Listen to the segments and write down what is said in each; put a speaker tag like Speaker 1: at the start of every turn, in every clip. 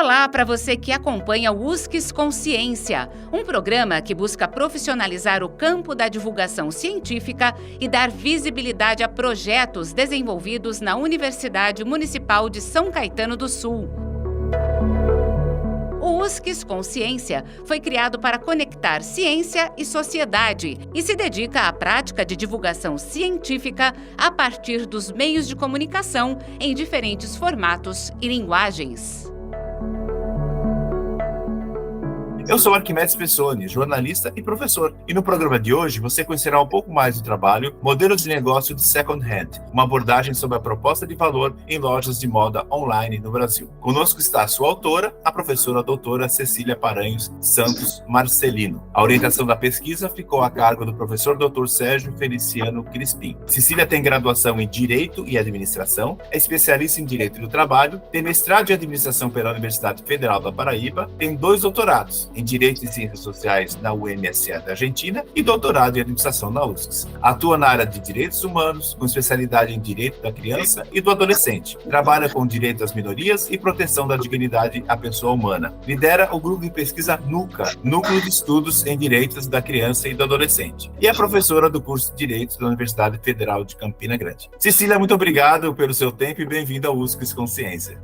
Speaker 1: Olá para você que acompanha o USCS Consciência, um programa que busca profissionalizar o campo da divulgação científica e dar visibilidade a projetos desenvolvidos na Universidade Municipal de São Caetano do Sul. O USCS Consciência foi criado para conectar ciência e sociedade e se dedica à prática de divulgação científica a partir dos meios de comunicação em diferentes formatos e linguagens.
Speaker 2: Eu sou Arquimedes Pessoni, jornalista e professor. E no programa de hoje você conhecerá um pouco mais do trabalho Modelos de Negócio de Second Hand, uma abordagem sobre a proposta de valor em lojas de moda online no Brasil. Conosco está a sua autora, a professora doutora Cecília Paranhos Santos Marcelino. A orientação da pesquisa ficou a cargo do professor Dr. Sérgio Feliciano Crispim. Cecília tem graduação em Direito e Administração, é especialista em Direito do Trabalho, tem mestrado em Administração pela Universidade Federal da Paraíba, tem 2 doutorados em Direito e Ciências Sociais na UNSA da Argentina e doutorado em Administração na USCS. Atua na área de Direitos Humanos, com especialidade em Direito da Criança e do Adolescente. Trabalha com Direito das Minorias e Proteção da Dignidade à Pessoa Humana. Lidera o grupo de pesquisa NUCA, Núcleo de Estudos em Direitos da Criança e do Adolescente. E é professora do curso de Direitos da Universidade Federal de Campina Grande. Cecília, muito obrigado pelo seu tempo e bem-vinda ao USCS Consciência.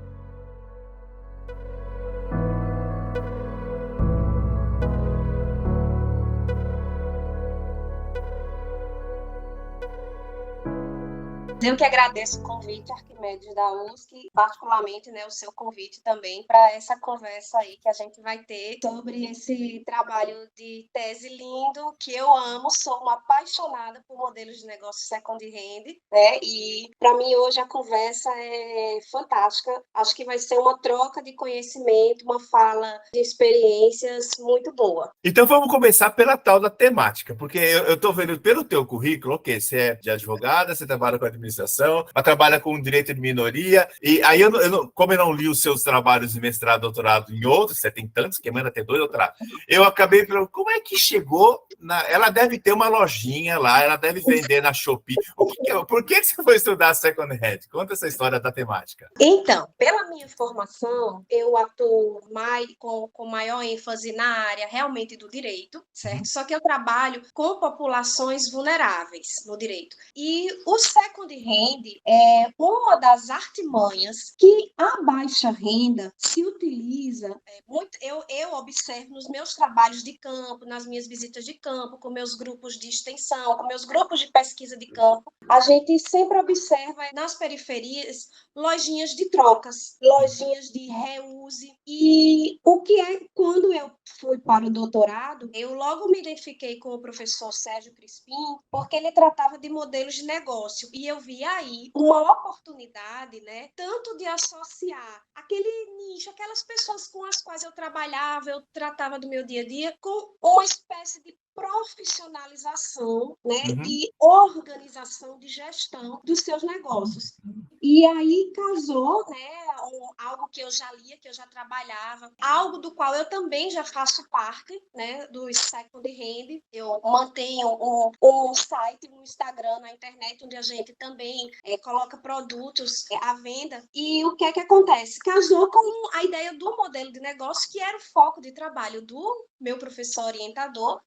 Speaker 3: Eu que agradeço o convite, Arquimedes, da USC, particularmente, o seu convite também para essa conversa aí que a gente vai ter sobre esse trabalho de tese lindo que eu amo, sou uma apaixonada por modelos de negócio second hand, E para mim hoje a conversa é fantástica, acho que vai ser uma troca de conhecimento, uma fala de experiências muito boa.
Speaker 2: Então vamos começar pela tal da temática, porque eu estou vendo pelo teu currículo, ok, você é de advogada, você trabalha com administração, mas trabalha com direito de minoria, e aí como eu não li os seus trabalhos de mestrado, doutorado em outros, você tem tantos, que manda ter 2 doutorados, eu acabei falando, como é que chegou, ela deve ter uma lojinha lá, ela deve vender na Shopee, por que você foi estudar second hand? Conta essa história da temática.
Speaker 3: Então, pela minha formação, eu atuo com maior ênfase na área realmente do direito, certo? Só que eu trabalho com populações vulneráveis no direito. E o second hand é uma das artimanhas que a baixa renda se utiliza muito. Eu observo nos meus trabalhos de campo, nas minhas visitas de campo, com meus grupos de extensão, com meus grupos de pesquisa de campo, a gente sempre observa nas periferias lojinhas de trocas, lojinhas de reuse. E o que é, quando eu fui para o doutorado, eu logo me identifiquei com o professor Sérgio Crispim, porque ele tratava de modelos de negócio. E eu vi aí uma oportunidade, tanto de associar aquele nicho, aquelas pessoas com as quais eu trabalhava, eu tratava do meu dia a dia, com uma espécie de profissionalização, e organização de gestão dos seus negócios. E aí casou, algo que eu já lia, que eu já trabalhava, algo do qual eu também já faço parte, do second hand. Eu mantenho um site no Instagram, na internet, onde a gente também coloca produtos à venda. E o que é que acontece? Casou com a ideia do modelo de negócio, que era o foco de trabalho do meu professor orientador,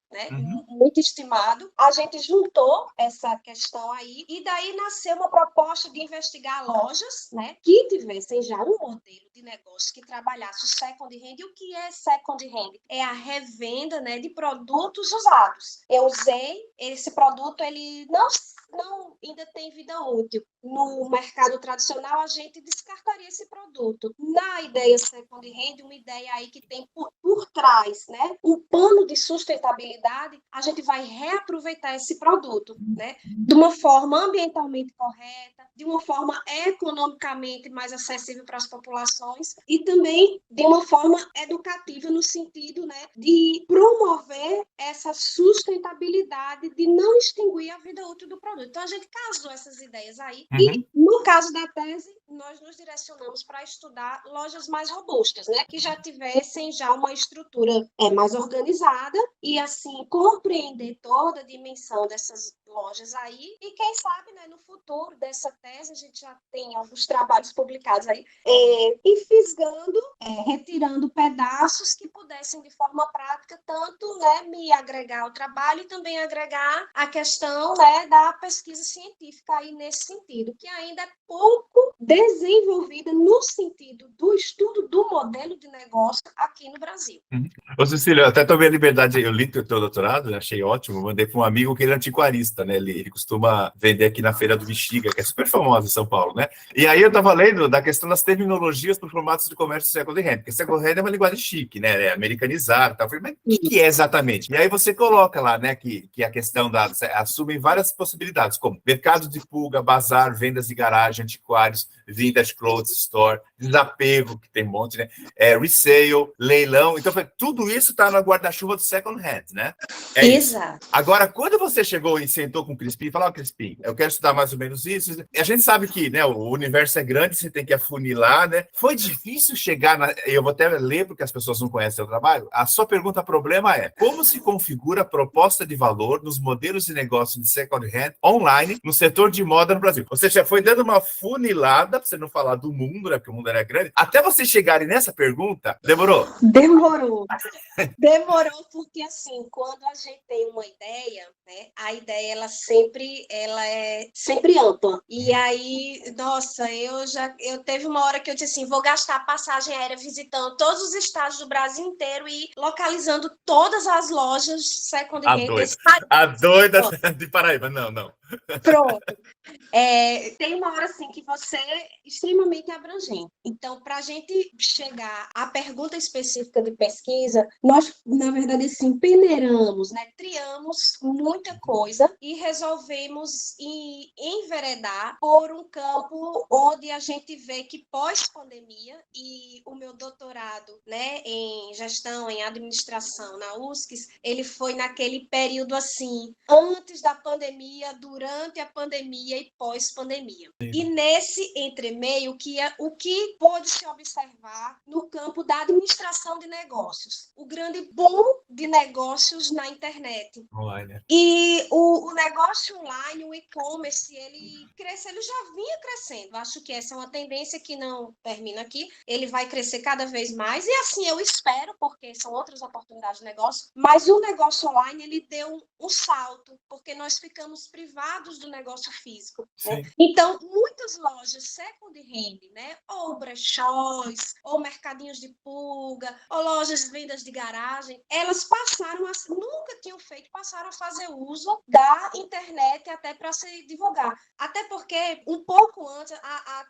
Speaker 3: muito estimado. A gente juntou essa questão aí e daí nasceu uma proposta de investigar lojas, que tivessem já um modelo de negócio que trabalhasse o second hand. E o que é second hand? É a revenda, de produtos usados. Eu usei esse produto, ele não ainda tem vida útil. No mercado tradicional, a gente descartaria esse produto. Na ideia second hand, uma ideia aí que tem por trás, um plano de sustentabilidade, a gente vai reaproveitar esse produto, de uma forma ambientalmente correta, de uma forma economicamente mais acessível para as populações e também de uma forma educativa no sentido, de promover essa sustentabilidade, de não extinguir a vida útil do produto. Então, a gente casou essas ideias aí e, no caso da tese, nós nos direcionamos para estudar lojas mais robustas, que já tivessem já uma estrutura mais organizada e, assim, compreender toda a dimensão dessas lojas aí, e quem sabe, né, no futuro dessa tese, a gente já tem alguns trabalhos publicados aí, e fisgando, retirando pedaços que pudessem, de forma prática, tanto, né, me agregar ao trabalho e também agregar a questão, né, da pesquisa científica aí nesse sentido, que ainda é pouco desenvolvida no sentido do estudo do modelo de negócio aqui no Brasil.
Speaker 2: Ô, Cecília, eu até tomei a liberdade, eu li o teu doutorado, né, achei ótimo, mandei para um amigo que ele é antiquarista, né, ele costuma vender aqui na Feira do Bexiga, que é super famosa em São Paulo, né, e aí eu estava lendo da questão das terminologias para os formatos de comércio second hand, porque second hand é uma linguagem chique, né, é americanizada, tal. Eu falei, mas o que é exatamente? E aí você coloca lá, né, que a questão assumem várias possibilidades, como mercado de pulga, bazar, vendas de garagem, antiquários, vintage clothes store, desapego, que tem um monte, né, resale, leilão, então tudo isso está no guarda-chuva do second hand, né?
Speaker 3: Exato.
Speaker 2: Isso. Agora, quando você chegou e sentou com o Crispim e falou, Crispim, eu quero estudar mais ou menos isso, a gente sabe que, né, o universo é grande, você tem que afunilar, né? Foi difícil chegar eu vou até ler porque as pessoas não conhecem o trabalho. A sua pergunta problema é: como se configura a proposta de valor nos modelos de negócio de second hand online no setor de moda no Brasil? Ou seja, foi dando uma funilada, para você não falar do mundo, né, porque o mundo era grande, até vocês chegarem nessa pergunta, demorou?
Speaker 3: Demorou porque, assim, quando a gente tem uma ideia, né, a ideia ela é sempre ampla. E aí, nossa, eu teve uma hora que eu disse assim, vou gastar passagem aérea visitando todos os estados do Brasil inteiro e localizando todas as lojas second hand.
Speaker 2: A doida de Paraíba, não.
Speaker 3: Pronto. Tem uma hora assim que você é extremamente abrangente. Então, para a gente chegar à pergunta específica de pesquisa, nós, na verdade, assim, peneiramos, né? Triamos muita coisa e resolvemos enveredar por um campo onde a gente vê que pós-pandemia, e o meu doutorado, né, em gestão, em administração na USCS, ele foi naquele período assim, antes da pandemia, durante a pandemia e pós-pandemia. E nesse entremeio, o que pôde se observar no campo da administração de negócios? O grande boom de negócios na internet.
Speaker 2: Online.
Speaker 3: E o negócio online, o e-commerce, ele já vinha crescendo. Acho que essa é uma tendência que não termina aqui. Ele vai crescer cada vez mais. E assim, eu espero, porque são outras oportunidades de negócio. Mas o negócio online, ele deu um salto, porque nós ficamos privados do negócio físico. Né? Então, muitas lojas second hand, né? Ou brechós, ou mercadinhos de pulga, ou lojas de vendas de garagem, elas nunca tinham feito, passaram a fazer uso da internet até para se divulgar. Até porque, um pouco antes,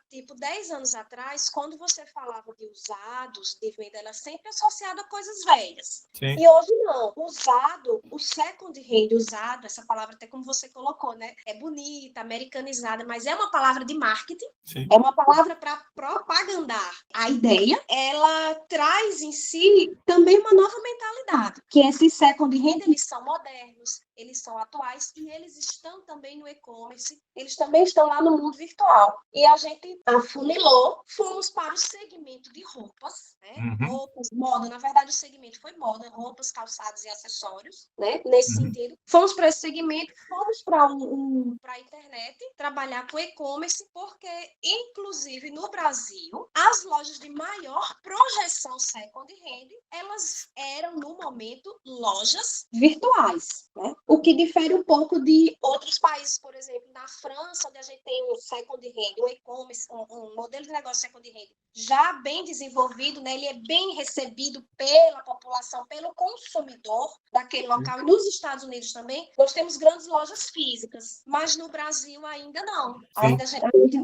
Speaker 3: tipo 10 anos atrás, quando você falava de usados, de venda, era sempre associado a coisas velhas. Sim. E hoje não. Usado, o second hand usado, essa palavra até como você colocou, né? É bonita, americanizada, mas é uma palavra de marketing. Sim. É uma palavra para propagandar a ideia. Ela traz em si também uma nova mentalidade, que esses second hand, eles são modernos, eles são atuais e eles estão também no e-commerce, eles também estão lá no mundo virtual. E a gente afunilou, fomos para o segmento de roupas, né? Roupas, moda, na verdade o segmento foi moda, roupas, calçados e acessórios, né? Nesse sentido. Fomos para esse segmento, fomos para a internet, trabalhar com e-commerce, porque, inclusive, no Brasil, as lojas de maior projeção second hand, elas eram, no momento, lojas virtuais, né? O que difere um pouco de outros países, por exemplo, na França, onde a gente tem um second hand, um e-commerce, um modelo de negócio second hand já bem desenvolvido, né? Ele é bem recebido pela população, pelo consumidor daquele local. E nos Estados Unidos também, nós temos grandes lojas físicas, mas no Brasil ainda não.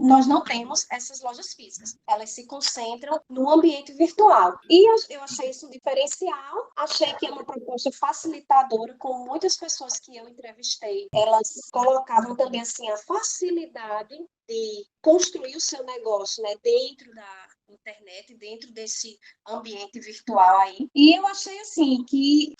Speaker 3: Nós não temos essas lojas físicas. Elas se concentram no ambiente virtual. E eu achei isso um diferencial, achei que é uma proposta facilitadora, com muitas pessoas que eu entrevistei, elas colocavam também assim a facilidade de construir o seu negócio, né, dentro da internet, dentro desse ambiente virtual aí. E eu achei, assim, que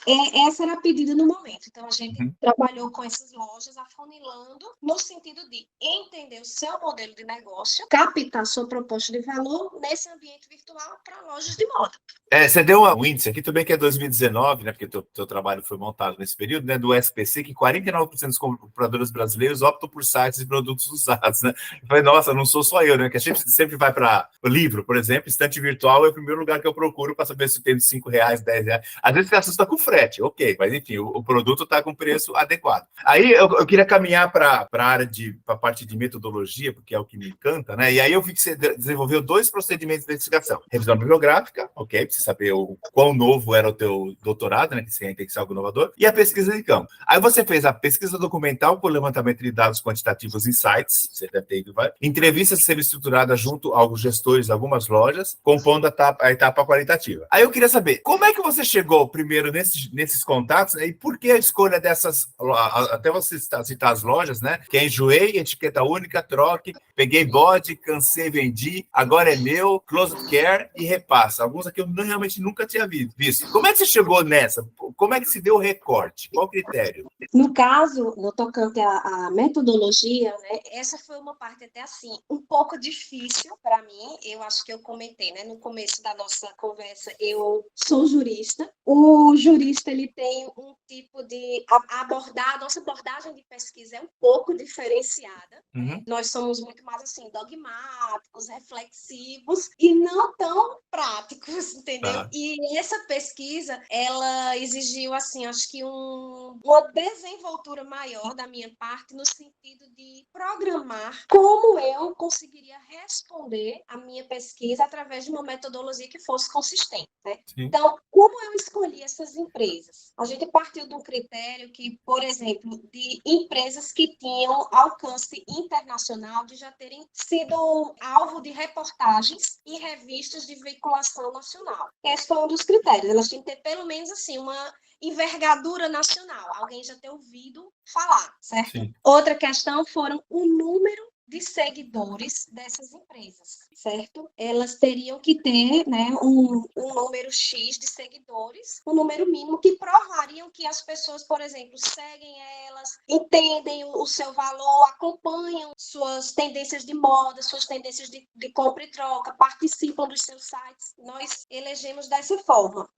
Speaker 3: essa era a pedida no momento. Então, a gente trabalhou com essas lojas, afunilando, no sentido de entender o seu modelo de negócio, captar sua proposta de valor nesse ambiente virtual para lojas de moda.
Speaker 2: Você deu um índice aqui, tudo bem que é 2019, né, porque teu trabalho foi montado nesse período, né, do SPC, que 49% dos compradores brasileiros optam por sites e produtos usados, né? Eu falei, nossa, não sou só eu, né, que a gente sempre vai para o livro, por exemplo, estante virtual é o primeiro lugar que eu procuro para saber se tem de R$5, R$10. Às vezes você assusta com frete, ok, mas enfim, o produto está com preço adequado. Aí eu queria caminhar para a parte de metodologia, porque é o que me encanta, né, e aí eu vi que você desenvolveu 2 procedimentos de investigação. Revisão bibliográfica, ok, saber o quão novo era o teu doutorado, né, que tem que ser algo inovador, e a pesquisa de campo. Aí você fez a pesquisa documental com levantamento de dados quantitativos em sites, você deve ter ido, entrevistas semi-estruturadas junto aos gestores de algumas lojas, compondo a etapa qualitativa. Aí eu queria saber, como é que você chegou primeiro nesses contatos, né, e por que a escolha dessas, até você citar as lojas, né, que é enjoei, etiqueta única, troque, peguei bode, cansei, vendi, agora é meu, closet care e repassa. Alguns aqui eu realmente nunca tinha visto. Como é que você chegou nessa? Como é que se deu o recorte? Qual o critério?
Speaker 3: No caso, no tocante à metodologia, né, essa foi uma parte até assim, um pouco difícil para mim. Eu acho que eu comentei, né, no começo da nossa conversa, eu sou jurista. O jurista, ele tem um tipo de a nossa abordagem de pesquisa é um pouco diferenciada. Né? Nós somos muito mais assim, dogmáticos, reflexivos e não tão práticos, entendeu? E essa pesquisa, ela exigiu, assim, acho que uma desenvoltura maior da minha parte no sentido de programar como eu conseguiria responder a minha pesquisa através de uma metodologia que fosse consistente, né? Então, como eu escolhi essas empresas? A gente partiu de um critério que, por exemplo, de empresas que tinham alcance internacional, de já terem sido alvo de reportagens em revistas de veiculação nacional. Esse foi um dos critérios. Elas tinham que ter, pelo menos, assim, uma envergadura nacional. Alguém já ter ouvido falar, certo? Sim. Outra questão foram o número de seguidores dessas empresas, certo? Elas teriam que ter, né, um número X de seguidores, um número mínimo que provariam que as pessoas, por exemplo, seguem elas, entendem o seu valor, acompanham suas tendências de moda, suas tendências de compra e troca, participam dos seus sites. Nós elegemos dessa forma.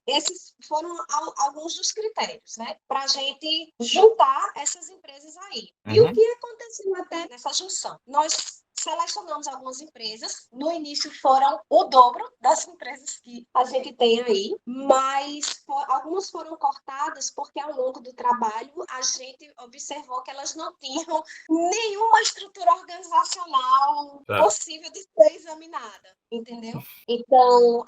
Speaker 3: Esses foram alguns dos critérios, né, para a gente juntar essas empresas aí. E o que aconteceu até nessa junção? Nós selecionamos algumas empresas, no início foram o dobro das empresas que a gente tem aí, mas algumas foram cortadas porque ao longo do trabalho a gente observou que elas não tinham nenhuma estrutura organizacional possível de ser examinada, entendeu? Então,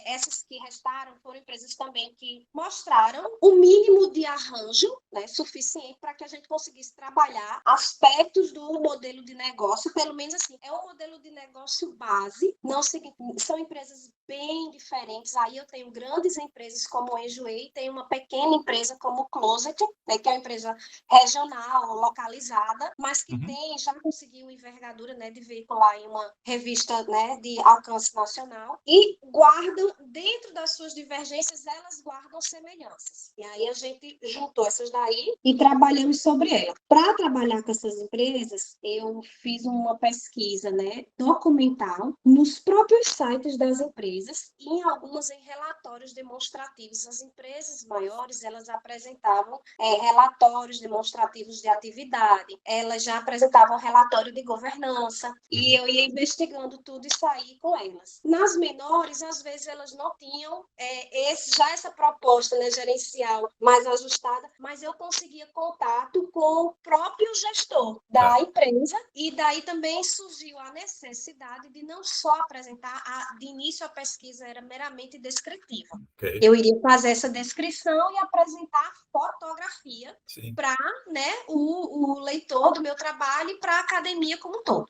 Speaker 3: essas que restaram foram empresas também que mostraram o mínimo de arranjo, né, suficiente para que a gente conseguisse trabalhar aspectos do modelo de negócio, pelo menos assim, é um modelo de negócio base, não são empresas bem diferentes. Aí eu tenho grandes empresas como o Enjoei, tenho uma pequena empresa como o Closet, né, que é uma empresa regional, localizada, mas que já conseguiu envergadura, né, de veicular em uma revista, né, de alcance nacional, e guardam, dentro das suas divergências, elas guardam semelhanças. E aí a gente juntou essas daí e trabalhamos sobre elas. Para trabalhar com essas empresas, eu fiz uma pesquisa, né, documental nos próprios sites das empresas e em algumas em relatórios demonstrativos. As empresas maiores, elas apresentavam relatórios demonstrativos de atividade, elas já apresentavam relatório de governança e eu ia investigando tudo isso aí com elas. Nas menores, às vezes elas não tinham essa proposta, né, gerencial mais ajustada, mas eu conseguia contato com o próprio gestor da empresa e daí também surgiu a necessidade de não só apresentar, de início a pesquisa era meramente descritiva. Okay. Eu iria fazer essa descrição e apresentar fotografia para, né, o leitor do meu trabalho e para a academia como um todo.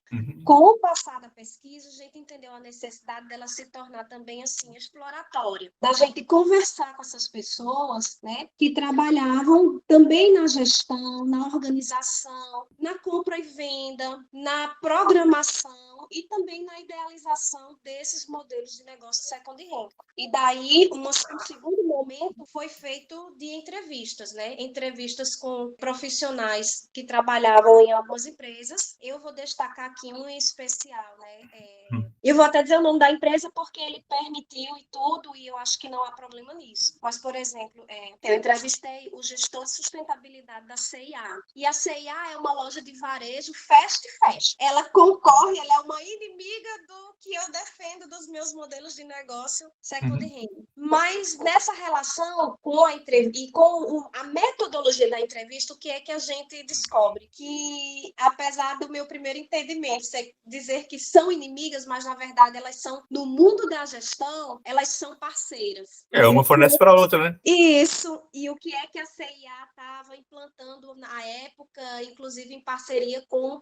Speaker 3: Com o passar da pesquisa, a gente entendeu a necessidade dela se tornar também assim exploratória, da gente conversar com essas pessoas, né, que trabalhavam também na gestão, na organização, na compra e venda, venda, na programação e também na idealização desses modelos de negócio second hand. E daí, um segundo momento foi feito de entrevistas, né? Entrevistas com profissionais que trabalhavam em algumas empresas. Eu vou destacar aqui um em especial, né? Eu vou até dizer o nome da empresa porque ele permitiu e tudo, e eu acho que não há problema nisso. Mas, por exemplo, eu entrevistei o gestor de sustentabilidade da C&A. E a C&A é uma loja de varejo fast fashion. Ela concorre, ela é uma inimiga do que eu defendo dos meus modelos de negócio second hand. Mas nessa relação com a entrevista e com a metodologia da entrevista, o que é que a gente descobre? Que, apesar do meu primeiro entendimento dizer que são inimigas, mas na verdade elas são, no mundo da gestão, elas são parceiras.
Speaker 2: Uma fornece para a outra, né?
Speaker 3: Isso. E o que é que a C&A estava implantando na época, inclusive em parceria com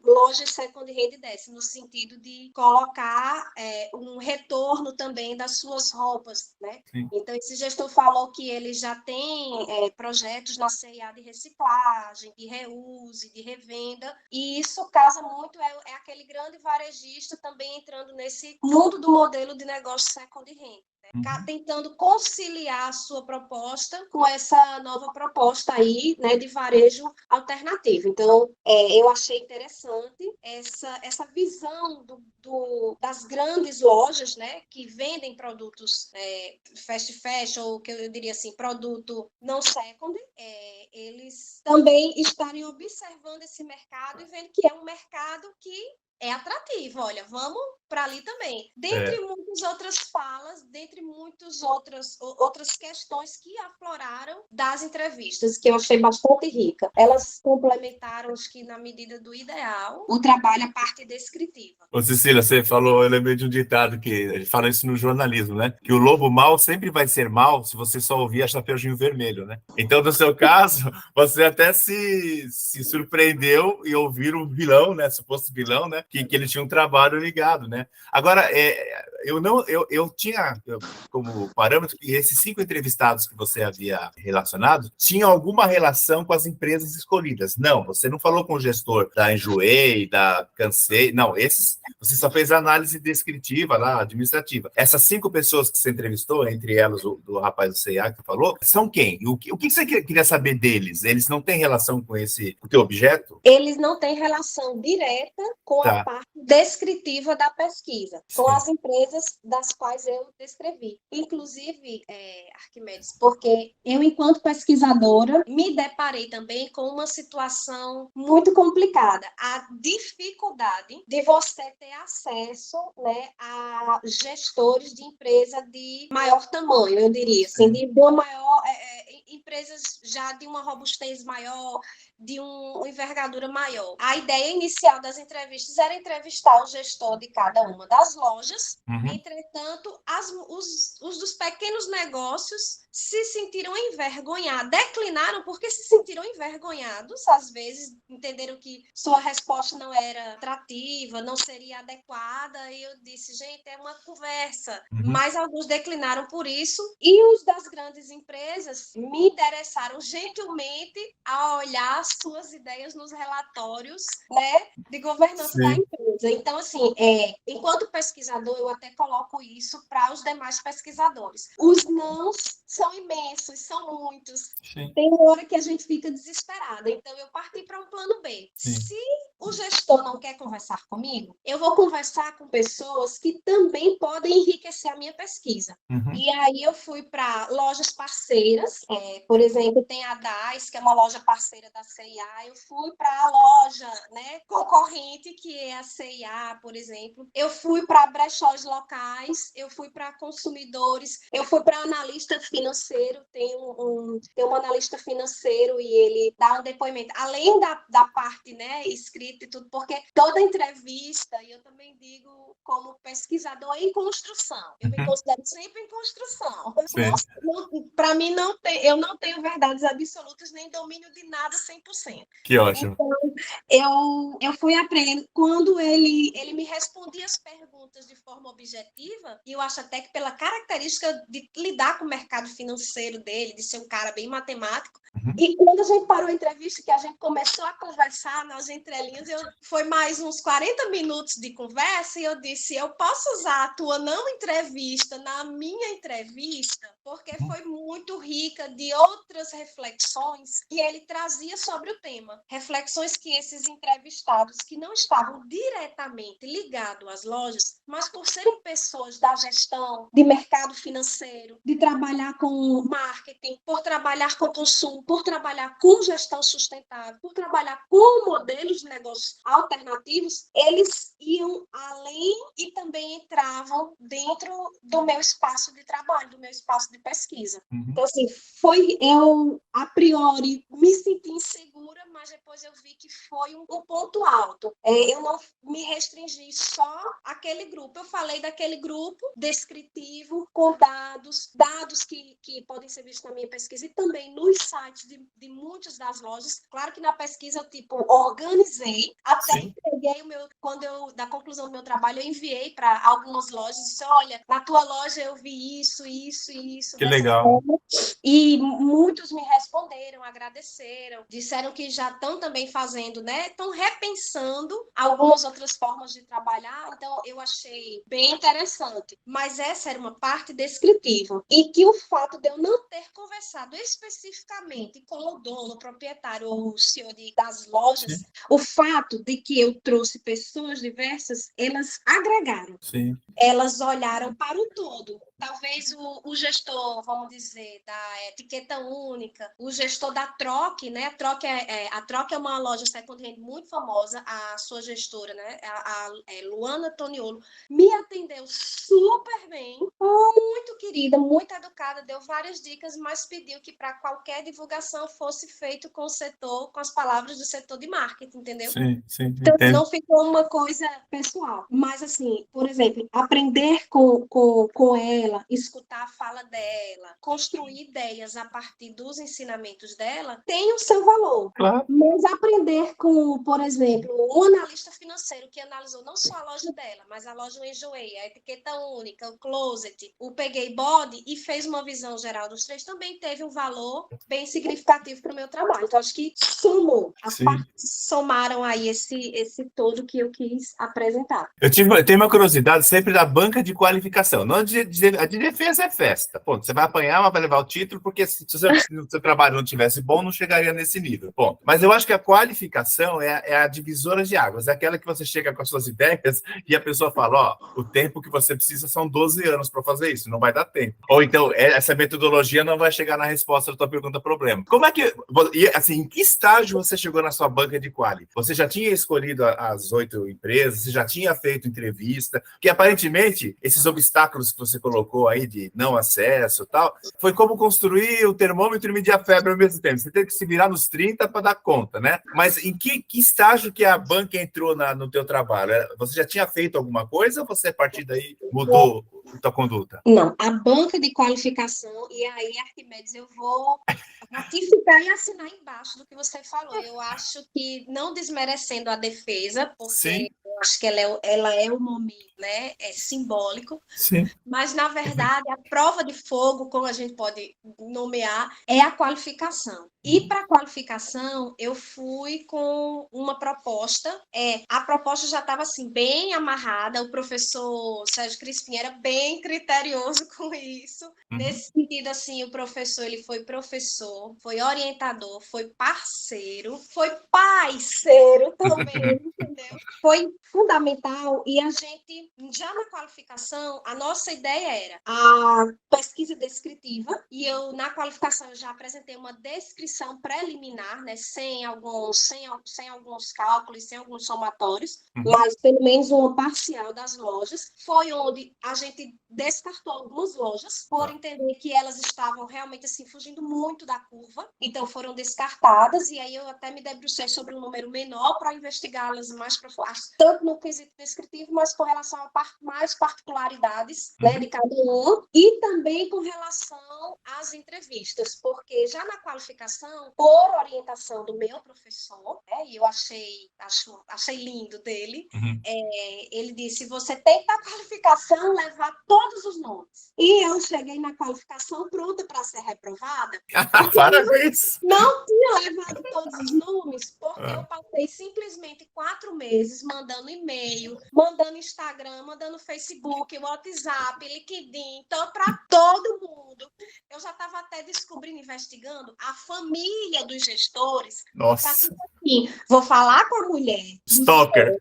Speaker 3: lojas second hand dessa, no sentido de colocar um retorno também das suas roupas, né?
Speaker 2: Sim.
Speaker 3: Então, esse gestor falou que ele já tem projetos na C&A de reciclagem, de reuse, de revenda, e isso casa muito, é aquele grande varejista também entrando nesse mundo do modelo de negócio second hand. Tentando conciliar a sua proposta com essa nova proposta aí, né, de varejo alternativo. Então, eu achei interessante essa visão das grandes lojas, né, que vendem produtos fast fashion, ou que eu diria assim, produto não second, eles também estarem observando esse mercado e vendo que é um mercado que é atrativo. Olha, vamos para ali também. Dentre muitas outras falas, dentre muitas outras questões que afloraram das entrevistas, que eu achei bastante rica. Elas complementaram, acho que na medida do ideal, o trabalho, a parte descritiva.
Speaker 2: Ô, Cecília, você falou, eu lembrei de um ditado que a gente fala isso no jornalismo, né? Que o lobo mau sempre vai ser mau se você só ouvir a Chapeuzinho Vermelho, né? Então, no seu caso, você até se surpreendeu em ouvir o vilão, né? Suposto vilão, né? Que ele tinha um trabalho ligado, né? Agora, eu tinha como parâmetro que esses 5 entrevistados que você havia relacionado tinham alguma relação com as empresas escolhidas. Não, você não falou com o gestor da Enjoei, da Cansei, não, esses você só fez a análise descritiva lá, administrativa. Essas 5 pessoas que você entrevistou, entre elas do rapaz do C&A que falou, são quem? O que você queria saber deles? Eles não têm relação com o teu objeto?
Speaker 3: Eles não têm relação direta com a parte descritiva da pesquisa, com as empresas das quais eu descrevi. Inclusive, Arquimedes, porque eu, enquanto pesquisadora, me deparei também com uma situação muito complicada. A dificuldade de você ter acesso, né, a gestores de empresa de maior tamanho, eu diria, assim, de uma maior, empresas já de uma robustez maior, de uma envergadura maior. A ideia inicial das entrevistas era entrevistar o gestor de cada uma das lojas. Entretanto, os dos pequenos negócios se sentiram envergonhados, declinaram porque se sentiram envergonhados, às vezes entenderam que sua resposta não era atrativa, não seria adequada, e eu disse, gente, é uma conversa. Mas alguns declinaram por isso, e os das grandes empresas me interessaram gentilmente a olhar as suas ideias nos relatórios, né, de governança da empresa. Então, assim, enquanto pesquisador, eu até coloco isso para os demais pesquisadores. Os nãos são imensos, são muitos. Tem uma hora que a gente fica desesperada. Então, eu parti para um plano B. Se o gestor não quer conversar comigo, eu vou conversar com pessoas que também podem enriquecer a minha pesquisa. E aí eu fui para lojas parceiras. Por exemplo, tem a DAS, que é uma loja parceira da C&A. Eu fui para a loja, né, concorrente, que é a C&A, por exemplo. Eu fui para brechós locais, eu fui para consumidores, eu fui para analista financeiro. Tem um analista financeiro e ele dá um depoimento, além da parte, né, escrita e tudo, porque toda entrevista, e eu também digo como pesquisador, em construção. Eu me considero sempre em construção. Para mim, eu não tenho verdades absolutas nem domínio de nada 100%.
Speaker 2: Que ótimo.
Speaker 3: Então, eu fui aprendendo quando ele me respondia as perguntas de forma objetiva, e eu acho até que pela característica de lidar com o mercado financeiro dele, de ser um cara bem matemático. E quando a gente parou a entrevista, que a gente começou a conversar nas entrelinhas, foi mais uns 40 minutos de conversa, e eu disse, eu posso usar a tua não entrevista na minha entrevista, porque foi muito rica de outras reflexões que ele trazia sobre o tema. Reflexões que esses entrevistados, que não estavam diretamente ligados às lojas, mas por serem pessoas da gestão, de mercado financeiro, de trabalhar com marketing, por trabalhar com consumo, por trabalhar com gestão sustentável, por trabalhar com modelos de negócios alternativos, eles iam além e também entravam dentro do meu espaço de trabalho, do meu espaço de pesquisa. Então, assim, eu, a priori, me senti insegura, mas depois eu vi que foi um ponto alto. Eu não me restringi só àquele grupo. Eu falei daquele grupo descritivo, com dados que podem ser vistos na minha pesquisa e também nos sites de muitas das lojas. Claro que na pesquisa eu, organizei, até entreguei da conclusão do meu trabalho, eu enviei para algumas lojas, disse, olha, na tua loja eu vi isso.
Speaker 2: Que legal.
Speaker 3: Forma. E muitos me responderam, agradeceram, disseram que já estão também fazendo, né? Estão repensando algumas outras formas de trabalhar, então eu achei bem interessante. Mas essa era uma parte descritiva. E que o fato de eu não ter conversado especificamente com o dono, o proprietário ou o CEO das lojas, o fato de que eu trouxe pessoas diversas, elas agregaram.
Speaker 2: Sim.
Speaker 3: Elas olharam para o todo. Talvez o gestor, vamos dizer, da etiqueta única, o gestor da Troc, né? A Troc é uma loja second-hand muito famosa, a sua gestora, né? A Luana Toniolo, me atendeu super bem, muito querida, muito educada, deu várias dicas, mas pediu que para qualquer divulgação fosse feito com o setor, com as palavras do setor de marketing, entendeu?
Speaker 2: Sim,
Speaker 3: então,
Speaker 2: entendo.
Speaker 3: não ficou uma coisa pessoal. Mas, assim, por exemplo, aprender com ela, escutar a fala dela, construir ideias a partir dos ensinamentos dela, tem o seu valor.
Speaker 2: Claro.
Speaker 3: Mas aprender com, por exemplo, um analista financeiro que analisou não só a loja dela, mas a loja do Enjoei, a etiqueta única, o closet, o Peguei Body e fez uma visão geral dos três, também teve um valor bem significativo para o meu trabalho. Então, acho que somou. As partes somaram aí esse todo que eu quis apresentar.
Speaker 2: Eu tenho uma curiosidade sempre da banca de qualificação. Não a de defesa é festa. Ponto. Você vai apanhar, mas vai levar o título, porque se o seu trabalho não tivesse bom, não chegaria nesse nível. Ponto. Mas eu acho que a qualificação é a divisora de águas. É aquela que você chega com as suas ideias e a pessoa fala, o tempo que você precisa são 12 anos para fazer isso, não vai dar tempo. Ou então, essa metodologia não vai chegar na resposta da tua pergunta problema. Como é que, assim, em que estágio você chegou na sua banca de quali? Você já tinha escolhido as 8 empresas? Você já tinha feito entrevista? Que aparentemente, esses obstáculos que você colocou aí de não acesso e tal, foi como construir o termômetro e medir a febre ao mesmo tempo. Você teve que se virar nos 30 para dar conta, né? Mas em que estágio que a banca entrou no teu trabalho? Você já tinha feito alguma coisa ou você, a partir daí, mudou a tua conduta?
Speaker 3: Não, a banca de qualificação, e aí, Arquimedes, eu vou ratificar e assinar embaixo do que você falou. Eu acho que, não desmerecendo a defesa, porque eu acho que ela é um momento, né, simbólico, mas, na verdade, a prova de fogo, como a gente pode nomear, é a qualificação. E para a qualificação, eu fui com uma proposta. A proposta já estava assim, bem amarrada. O professor Sérgio Crispim era bem criterioso com isso. Nesse sentido, assim, o professor, ele foi professor, foi orientador, foi parceiro, foi parceiro também, entendeu? Foi fundamental. E a gente, já na qualificação, a nossa ideia era a pesquisa descritiva, e eu, na qualificação, eu já apresentei uma descrição preliminar, né, sem alguns cálculos, sem alguns somatórios, mas pelo menos uma parcial das lojas. Foi onde a gente descartou algumas lojas, por entender que elas estavam realmente assim, fugindo muito da curva, então foram descartadas, e aí eu até me debrucei sobre um número menor para investigá-las mais profundo. tanto no quesito descritivo, mas com relação a mais particularidades, né, de cada um, e também com relação às entrevistas, porque já na qualificação, por orientação do meu professor, né, e eu achei lindo dele, ele disse, você tem que, na qualificação, levar todos os nomes. E eu cheguei na qualificação pronta para ser reprovada.
Speaker 2: Parabéns!
Speaker 3: Não tinha levado todos os nomes, porque eu passei simplesmente 4 meses mandando e-mail, mandando Instagram, mandando Facebook, WhatsApp, LinkedIn, então para todo mundo. Eu já estava até descobrindo, investigando a família dos gestores.
Speaker 2: Nossa!
Speaker 3: Assim, vou falar com a mulher.
Speaker 2: Stalker!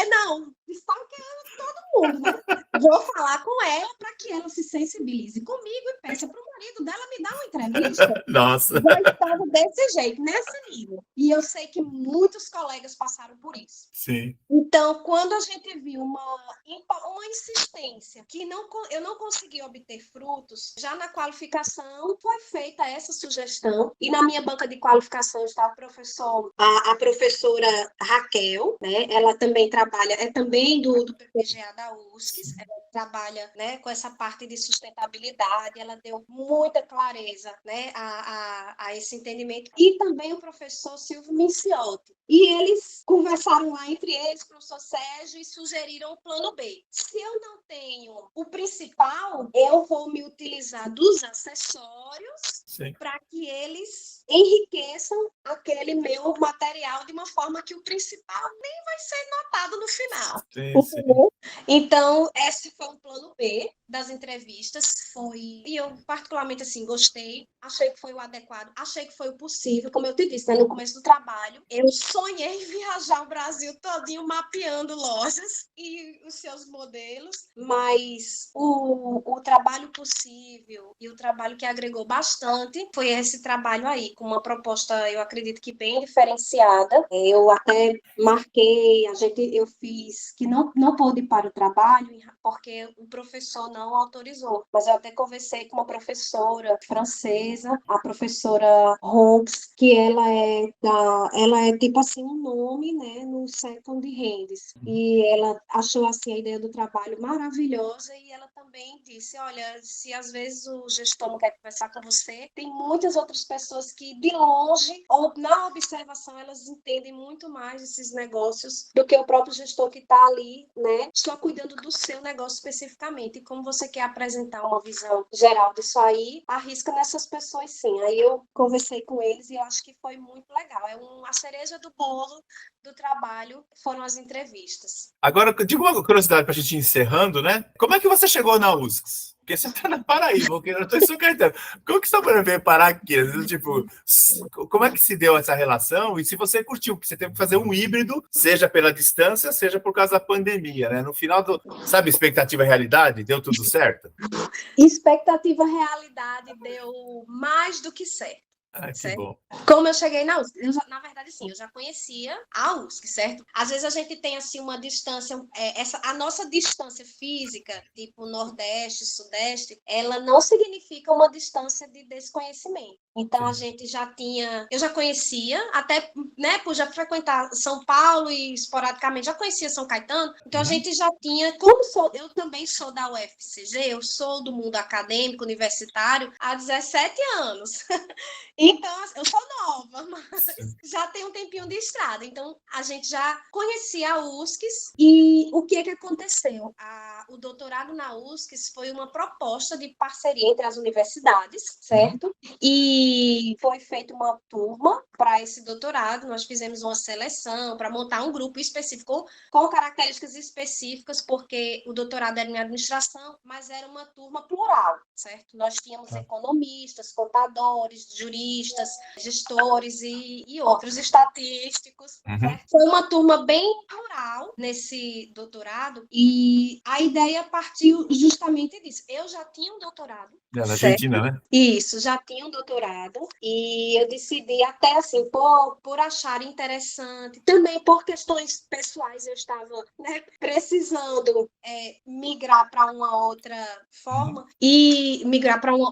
Speaker 3: Não, stalker é todo mundo, né? Vou falar com ela para que ela se sensibilize comigo e peça para o marido dela me dar uma entrevista.
Speaker 2: Nossa!
Speaker 3: Já estava desse jeito, nesse nível. E eu sei que muitos colegas passaram por isso.
Speaker 2: Sim.
Speaker 3: Então, quando a gente viu uma insistência que eu não consegui obter frutos, já na qualificação foi feita essa sugestão. E na minha banca de qualificação está a professora Raquel, né? Ela também trabalha, é também do PPGA da USCS, ela trabalha, né, com essa parte de sustentabilidade, ela deu muita clareza, né, a esse entendimento. E também o professor Silvio Minciotti. E eles conversaram lá entre eles, professor Sérgio, e sugeriram o plano B. Se eu não tenho o principal, eu vou me utilizar dos acessórios para que eles enriqueçam aquele meu material de uma forma que o principal nem vai ser notado no final.
Speaker 2: Sim.
Speaker 3: Então, esse foi o plano B das entrevistas. E eu, particularmente, assim, gostei. Achei que foi o adequado. Achei que foi o possível. Como eu te disse, né, no começo do trabalho, eu sonhei em viajar o Brasil todinho mapeando lojas e os seus modelos. Mas o trabalho possível e o trabalho que agregou bastante foi esse trabalho aí, com uma proposta, eu acredito que bem diferenciada. Eu até marquei, eu fiz que não pude ir para o trabalho porque o professor não autorizou. Mas eu até conversei com uma professora francesa, a professora Holmes, que ela é tipo assim um nome, né, no Second Hands. E ela achou assim a ideia do trabalho maravilhosa e ela também disse, olha, se às vezes o gestor não quer conversar com você, tem muitas outras pessoas que de longe ou na observação elas entendem muito mais esses negócios do que o próprio gestor que está ali, né, só cuidando do seu negócio especificamente. E como você quer apresentar uma visão geral disso aí, arrisca nessas pessoas sim. Aí eu conversei com eles e eu acho que foi muito legal. A cereja do bolo do trabalho foram as entrevistas.
Speaker 2: Agora, diga uma curiosidade para a gente ir encerrando, né? Como é que você chegou na USCS? Porque você está na Paraíba, porque eu estou em São Caetano. Como que você veio parar aqui? Tipo, como é que se deu essa relação? E se você curtiu, porque você teve que fazer um híbrido, seja pela distância, seja por causa da pandemia, né? No final, sabe, expectativa e realidade, deu tudo certo?
Speaker 3: Expectativa e realidade deu mais do que certo.
Speaker 2: Que bom.
Speaker 3: Como eu cheguei na USC, na verdade, sim, eu já conhecia a USC, certo? Às vezes a gente tem, assim, uma distância, a nossa distância física, tipo Nordeste, Sudeste, ela não significa uma distância de desconhecimento. Então, eu já conhecia, até, né, por já frequentar São Paulo e esporadicamente já conhecia São Caetano, então a gente já tinha, eu também sou da UFCG, eu sou do mundo acadêmico, universitário, há 17 anos. Então, eu sou nova, mas já tem um tempinho de estrada. Então, a gente já conhecia a USCS e o que aconteceu? O doutorado na USCS foi uma proposta de parceria entre as universidades, certo? E foi feita uma turma para esse doutorado. Nós fizemos uma seleção para montar um grupo específico com características específicas, porque o doutorado era em administração, mas era uma turma plural, certo? Nós tínhamos economistas, contadores, juristas, gestores e outros estatísticos. Foi uma turma bem plural nesse doutorado e a ideia partiu justamente disso. Eu já tinha um doutorado.
Speaker 2: Na Argentina, né?
Speaker 3: Isso, já tinha um doutorado e eu decidi até assim, por achar interessante, também por questões pessoais eu estava, né, precisando migrar para uma outra forma e migrar para um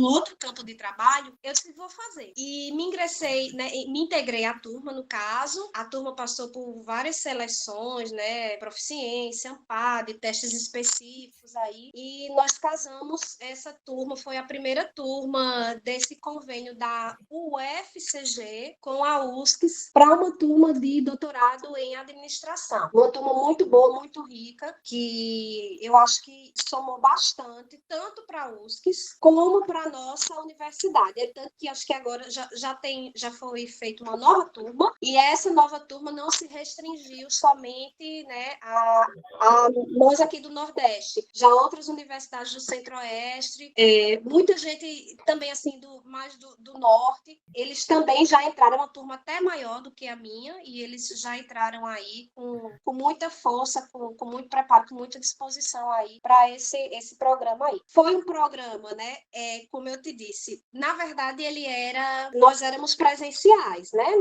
Speaker 3: outro campo de trabalho. Eu disse, vou fazer. E me ingressei, né, me integrei à turma, no caso. A turma passou por várias seleções, né, proficiência, AMPAD, testes específicos aí. E nós casamos, essa turma foi a primeira turma desse convênio da UFCG com a USCS para uma turma de doutorado em administração. Uma turma muito boa, muito rica, que eu acho que somou bastante, tanto para a USCS como para a nossa universidade. É tanto que acho que agora já foi feita uma nova turma, e essa nova turma não se restringiu somente, né, a nós aqui do Nordeste. Já outras universidades do Centro-Oeste, muita gente também assim mais do Norte, eles também já entraram, uma turma até maior do que a minha, e eles já entraram aí com muita força, com muito preparo, com muita disposição aí para esse programa aí. Foi um programa, né, como eu te disse, na verdade nós éramos presenciais, né,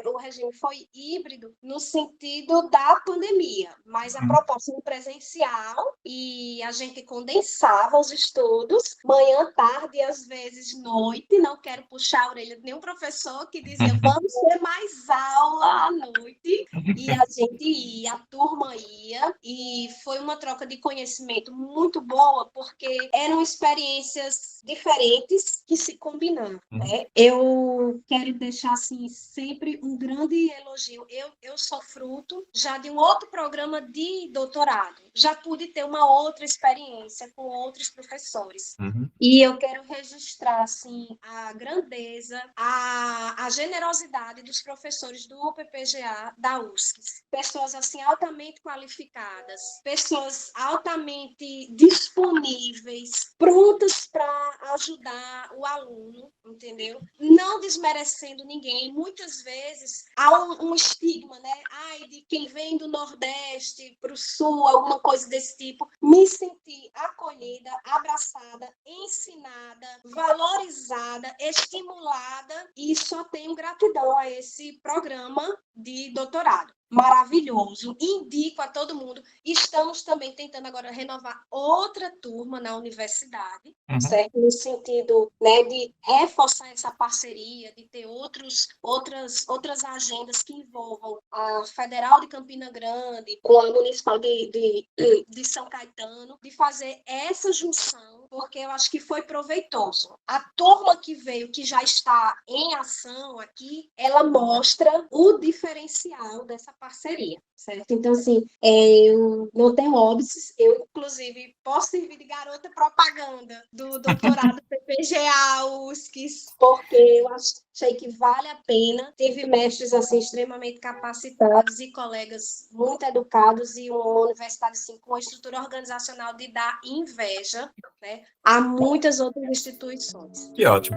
Speaker 3: o regime foi híbrido no sentido da pandemia, mas a proposta era presencial e a gente condensava os estudos, manhã, tarde e às vezes noite. Não quero puxar a orelha de nenhum professor que dizia vamos ter mais aula à noite, e a gente ia, a turma ia, e foi uma troca de conhecimento muito boa, porque eram experiências diferentes que se combinaram, né? Eu quero deixar assim sempre um grande elogio. Eu sou fruto já de um outro programa de doutorado, já pude ter uma outra experiência com outros professores. E eu quero registrar assim a grandeza, a generosidade dos professores do UPPGA da USCS. Pessoas assim altamente qualificadas, pessoas altamente disponíveis, prontas para ajudar o aluno, entendeu? Não desmerecendo ninguém. Muitas vezes há um estigma, né? De quem vem do Nordeste para o Sul, alguma coisa desse tipo. Me senti acolhida, abraçada, ensinada, valorizada, estimulada, e só tenho gratidão a esse programa de doutorado. Maravilhoso, indico a todo mundo. Estamos também tentando agora renovar outra turma na universidade, certo? No sentido, né, de reforçar essa parceria, de ter outras agendas que envolvam a Federal de Campina Grande com a Municipal de São Caetano, de fazer essa junção, porque eu acho que foi proveitoso. A turma que veio, que já está em ação aqui, ela mostra o diferencial dessa parceria, certo? Então, assim, eu não tenho óbices, eu, inclusive, posso servir de garota propaganda do doutorado PPGA, USCS, porque eu achei que vale a pena. Tive mestres, assim, extremamente capacitados e colegas muito educados, e uma universidade, assim, com uma estrutura organizacional de dar inveja, né, a muitas outras instituições.
Speaker 2: Que ótimo.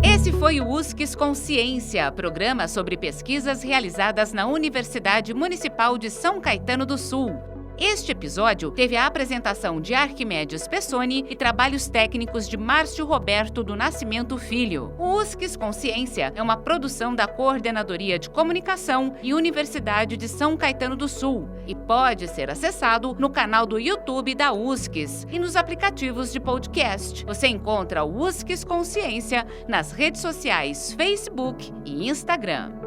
Speaker 1: Esse foi o USCS Consciência, programa sobre pesquisas realizadas na Universidade Municipal de São Caetano do Sul. Este episódio teve a apresentação de Arquimedes Pessoni e trabalhos técnicos de Márcio Roberto do Nascimento Filho. O USCS Consciência é uma produção da Coordenadoria de Comunicação e Universidade de São Caetano do Sul e pode ser acessado no canal do YouTube da USCS e nos aplicativos de podcast. Você encontra o USCS Consciência nas redes sociais Facebook e Instagram.